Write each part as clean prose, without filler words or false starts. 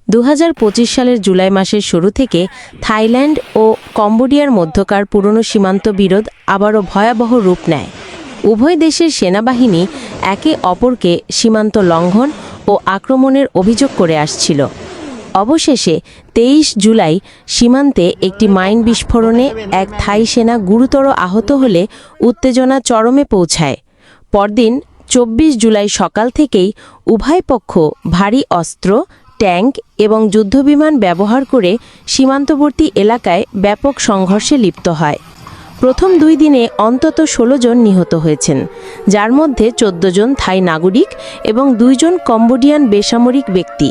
2025 সালের জুলাই মাসের শুরু থেকে থাইল্যান্ড ও কম্বোডিয়ার মধ্যকার পুরনো সীমান্ত বিরোধ আবারও ভয়াবহ রূপ নেয়। উভয় দেশের সেনাবাহিনী একে অপরকে সীমান্ত লঙ্ঘন ও আক্রমণের অভিযোগ করে আসছিল। অবশেষে 23 জুলাই সীমান্তে একটি মাইন বিস্ফোরণে এক থাই সেনা গুরুতর আহত হলে উত্তেজনা চরমে পৌঁছায়। পরদিন 24 জুলাই সকাল থেকেই উভয় পক্ষ ভারী অস্ত্র, ট্যাঙ্ক এবং যুদ্ধবিমান ব্যবহার করে সীমান্তবর্তী এলাকায় ব্যাপক সংঘর্ষে লিপ্ত হয়। প্রথম 2 দিনে অন্তত 16 জন নিহত হয়েছেন, যার মধ্যে 14 জন থাই নাগরিক এবং 2 জন কম্বোডিয়ান বেসামরিক ব্যক্তি।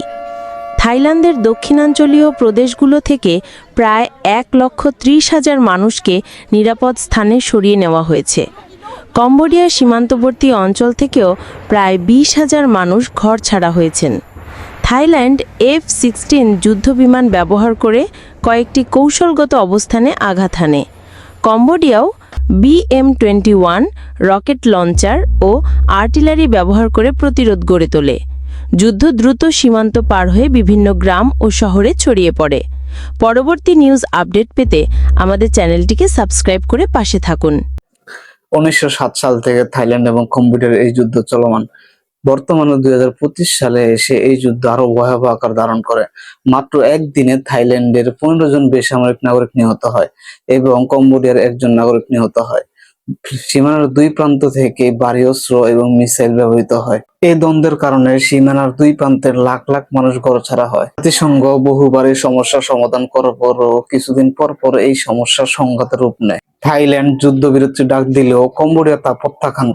থাইল্যান্ডের দক্ষিণাঞ্চলীয় প্রদেশগুলো থেকে প্রায় 1,30,000 মানুষকে নিরাপদ স্থানে সরিয়ে নেওয়া হয়েছে। কম্বোডিয়ার সীমান্তবর্তী অঞ্চল থেকেও প্রায় 20,000 মানুষ ঘরছাড়া হয়েছেন। থাইল্যান্ড F-16 যুদ্ধবিমান ব্যবহার করে কয়েকটি কৌশলগত অবস্থানে আঘাত হানে। কম্বোডিয়াও BM-21 রকেট লঞ্চার ও আর্টিলারি ব্যবহার করে প্রতিরোধ গড়ে তোলে। যুদ্ধ দ্রুত সীমান্ত পার হয়ে বিভিন্ন গ্রাম ও শহরে ছড়িয়ে পড়ে। পরবর্তী নিউজ আপডেট পেতে আমাদের চ্যানেলটিকে সাবস্ক্রাইব করে পাশে থাকুন। 1907 সাল থেকে থাইল্যান্ড এবং কম্বোডিয়ার এই যুদ্ধ চলমান। বর্তমানে 2025 সালে এসে এই যুদ্ধ আরো ভয়াবহ আকার ধারণ করে। মাত্র একদিনে থাইল্যান্ডের 15 জন বেসামরিক নাগরিক নিহত হয় এবং কম্বোডিয়ার 1 জন নাগরিক নিহত হয়। সীমানার 2 প্রান্ত থেকে ভারী অস্ত্র এবং মিসাইল ব্যবহৃত হয়। এই দ্বন্দ্বের কারণে সীমানার 2 প্রান্তের লাখ লাখ মানুষ ঘরছাড়া হয়। জাতিসংঘ বহুবার এই সমস্যার সমাধান করার পরও কিছুদিন পর পর এই সমস্যার সংঘাতের রূপ নেয়। থাইল্যান্ড যুদ্ধবিরতির ডাক দিলেও কম্বোডিয়া তা প্রত্যাখ্যান